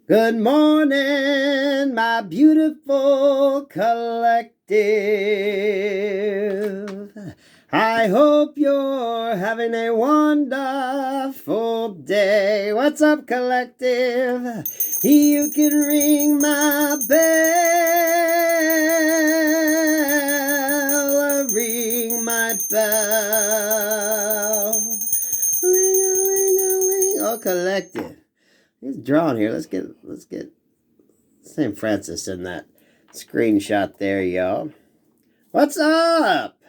Good morning, my beautiful collective. I hope you're having a wonderful day. What's up, collective? You can ring my bell. Ring my bell. Ring-a-ling-a-ling. Oh, collective. He's drawn here. Let's get St. Francis in that screenshot there, y'all. What's up?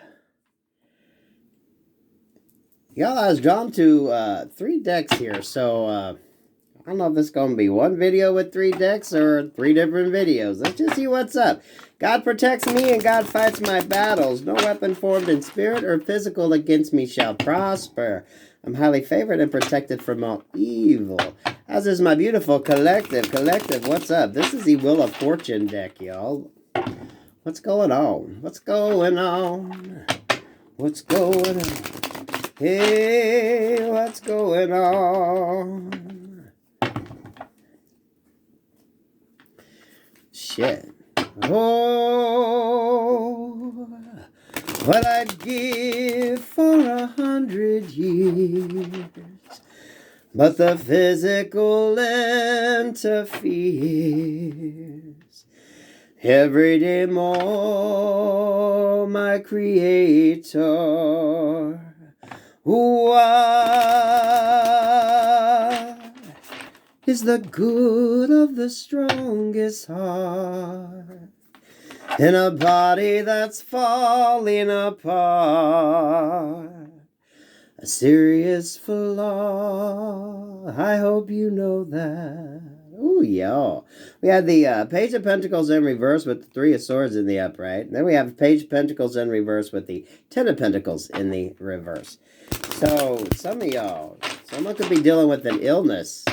Y'all, I was drawn to 3 decks here, so I don't know if it's going to be one video with 3 decks or 3 different videos. Let's just see what's up. God protects me and God fights my battles. No weapon formed in spirit or physical against me shall prosper. I'm highly favored and protected from all evil. As is my beautiful collective. Collective, what's up? This is the Wheel of Fortune deck, y'all. What's going on? What's going on? What's going on? Hey, what's going on? Shit. Oh, what I'd give for 100 years, but the physical interferes. Every day more, my creator. What is the good of the strongest heart in a body that's falling apart? A serious flaw. I hope you know that. Ooh, y'all. We had the Page of Pentacles in reverse with the 3 of Swords in the upright. Then we have Page of Pentacles in reverse with the 10 of Pentacles in the reverse. So, some of y'all, someone could be dealing with an illness.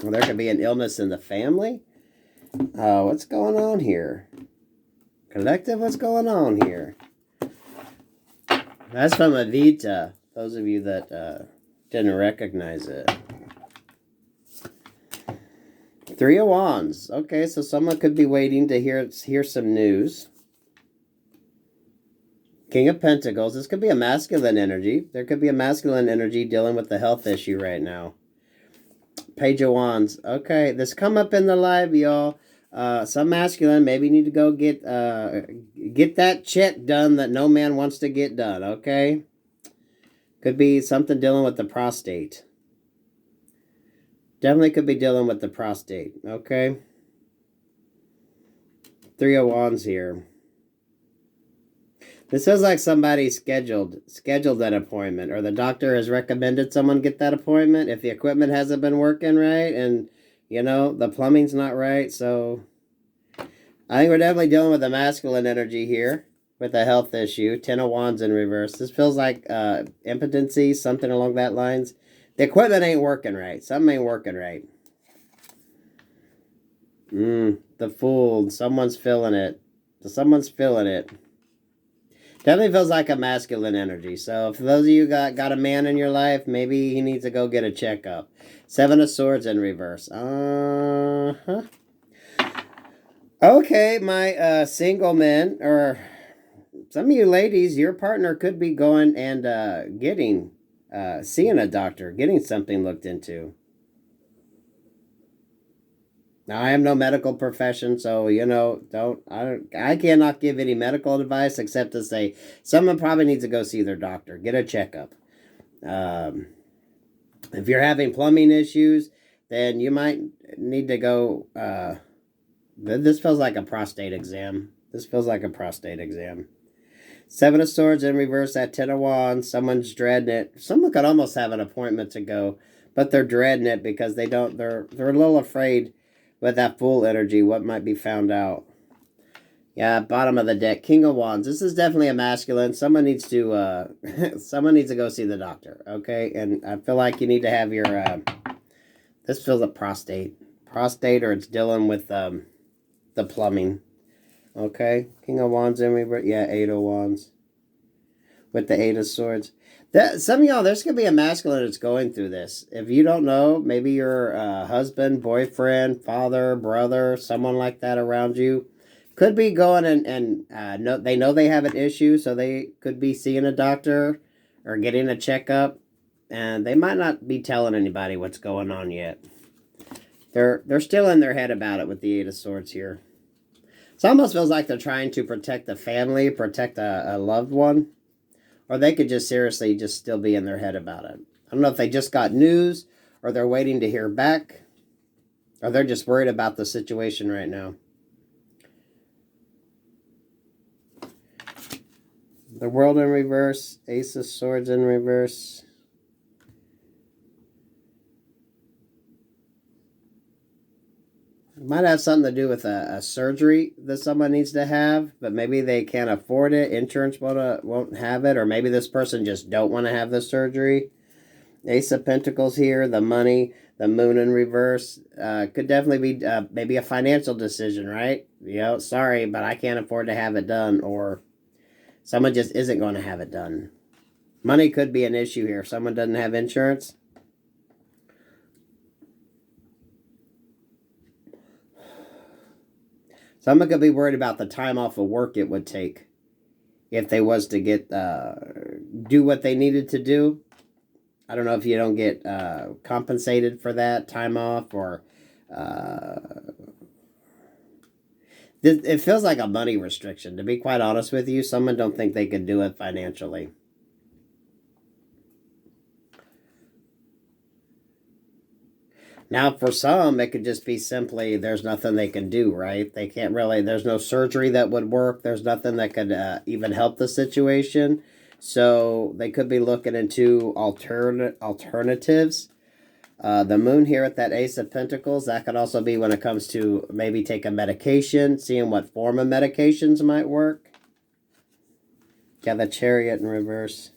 Well, there could be an illness in the family. What's going on here? Collective, what's going on here? That's from Evita. Those of you that didn't recognize it. 3 of Wands. Okay, so someone could be waiting to hear some news. King of Pentacles. This could be a masculine energy. There could be a masculine energy dealing with the health issue right now. Page of Wands. Okay, this come up in the live, y'all. Some masculine maybe need to go get that check done that no man wants to get done, okay? Could be something dealing with the prostate. Definitely could be dealing with the prostate, okay? 3 of Wands here. This feels like somebody scheduled that appointment, or the doctor has recommended someone get that appointment if the equipment hasn't been working right and, you know, the plumbing's not right. So I think we're definitely dealing with a masculine energy here with a health issue. 10 of Wands in reverse. This feels like impotency, something along that lines. The equipment ain't working right. Something ain't working right. The Fool. Someone's feeling it. Someone's feeling it. Definitely feels like a masculine energy. So for those of you got a man in your life, maybe he needs to go get a checkup. 7 of Swords in reverse. Okay, my single men, or some of you ladies, your partner could be going and seeing a doctor, getting something looked into. Now, I am no medical profession, so, you know, I cannot give any medical advice except to say someone probably needs to go see their doctor, get a checkup. If you're having plumbing issues, then you might need to go, this feels like a prostate exam. This feels like a prostate exam. 7 of Swords in reverse at 10 of Wands. Someone's dreading it. Someone could almost have an appointment to go, but they're dreading it because they're a little afraid with that Fool energy, what might be found out. Yeah, bottom of the deck, King of Wands. This is definitely a masculine. Someone needs to go see the doctor, okay? And I feel like you need to have your this feels a prostate, or it's dealing with the plumbing. Okay, King of Wands in reverse. Yeah, 8 of Wands. with the Eight of Swords. Some of y'all, there's going to be a masculine that's going through this. If you don't know, maybe your husband, boyfriend, father, brother, someone like that around you could be going and they know they have an issue, so they could be seeing a doctor or getting a checkup, and they might not be telling anybody what's going on yet. They're still in their head about it with the Eight of Swords here. It almost feels like they're trying to protect the family, protect a loved one. Or they could just seriously just still be in their head about it. I don't know if they just got news, or they're waiting to hear back, or they're just worried about the situation right now. The World in reverse, Ace of Swords in reverse. It might have something to do with a surgery that someone needs to have, but maybe they can't afford it. Insurance won't have it, or maybe this person just don't want to have the surgery. Ace of Pentacles here, the money, the Moon in reverse. Could definitely be maybe a financial decision, right? You know, sorry, but I can't afford to have it done, or someone just isn't going to have it done. Money could be an issue here. If someone doesn't have insurance. Someone could be worried about the time off of work it would take if they was to get do what they needed to do. I don't know if you don't get compensated for that time off, or it feels like a money restriction. To be quite honest with you, someone don't think they could do it financially. Now, for some, it could just be simply there's nothing they can do, right? They can't really, there's no surgery that would work. There's nothing that could even help the situation. So they could be looking into alternatives. The Moon here at that Ace of Pentacles, that could also be when it comes to maybe take a medication, seeing what form of medications might work. Got the Chariot in reverse.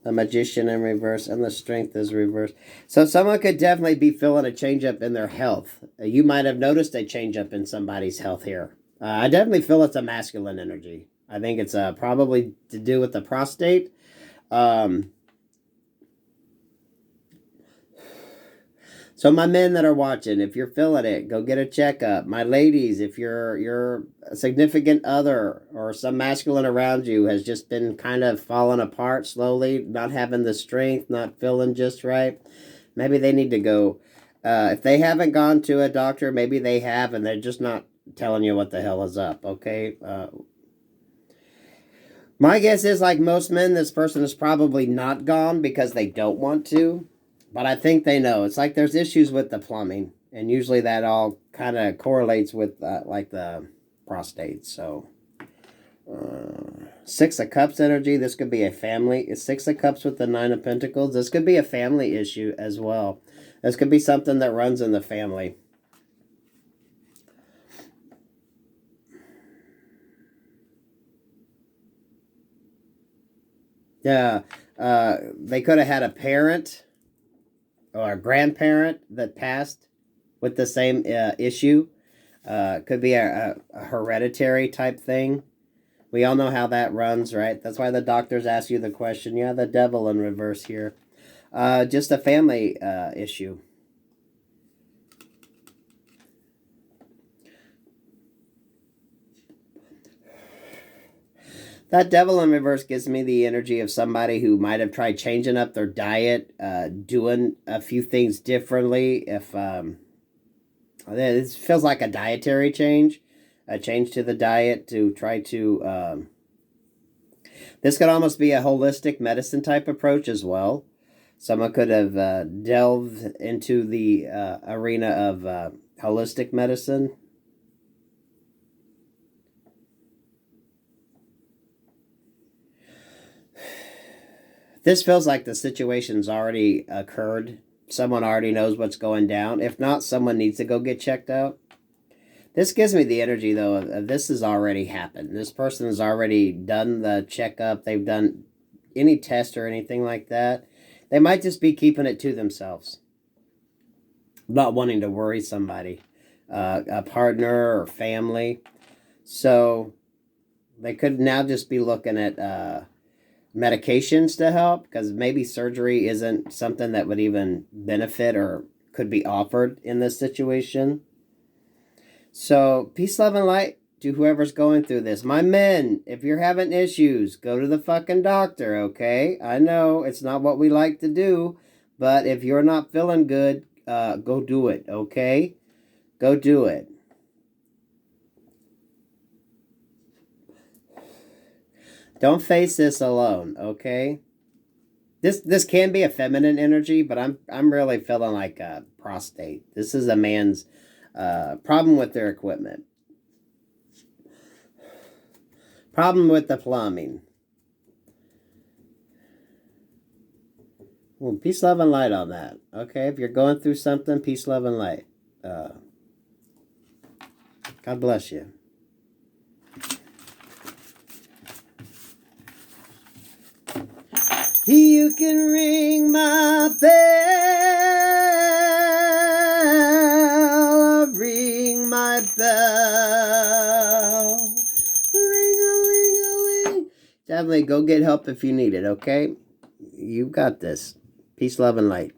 The Magician in reverse, and the Strength is reversed. So someone could definitely be feeling a change up in their health. You might have noticed a change up in somebody's health here. I definitely feel it's a masculine energy. I think it's probably to do with the prostate. So my men that are watching, if you're feeling it, go get a checkup. My ladies, if your significant other or some masculine around you has just been kind of falling apart slowly, not having the strength, not feeling just right, maybe they need to go. If they haven't gone to a doctor, maybe they have, and they're just not telling you what the hell is up, okay? My guess is, like most men, this person is probably not gone because they don't want to. But I think they know. It's like there's issues with the plumbing. And usually that all kind of correlates with like the prostate. So Six of Cups energy. This could be a family. It's Six of Cups with the Nine of Pentacles. This could be a family issue as well. This could be something that runs in the family. Yeah. They could have had a parent or a grandparent that passed with the same issue. Could be a hereditary type thing. We all know how that runs, right? That's why the doctors ask you the question. Yeah, the Devil in reverse here. Just a family issue. That Devil in reverse gives me the energy of somebody who might have tried changing up their diet, doing a few things differently. If this feels like a dietary change, a change to the diet to try to. This could almost be a holistic medicine type approach as well. Someone could have delved into the arena of holistic medicine. This feels like the situation's already occurred. Someone already knows what's going down. If not, someone needs to go get checked out. This gives me the energy, though, of this has already happened. This person has already done the checkup. They've done any test or anything like that. They might just be keeping it to themselves. Not wanting to worry somebody, a partner or family. So they could now just be looking at medications to help, because maybe surgery isn't something that would even benefit or could be offered in this situation. So, peace, love, and light to whoever's going through this. My men, if you're having issues, go to the fucking doctor, okay? I know it's not what we like to do, but if you're not feeling good, go do it, okay? Go do it. Don't face this alone, okay? This can be a feminine energy, but I'm really feeling like a prostate. This is a man's problem with their equipment. Problem with the plumbing. Well, peace, love, and light on that. Okay, if you're going through something, peace, love, and light. God bless you. You can ring my bell, ring my bell, ring-a-ling-a-ling. Definitely go get help if you need it, okay? You got this. Peace, love, and light.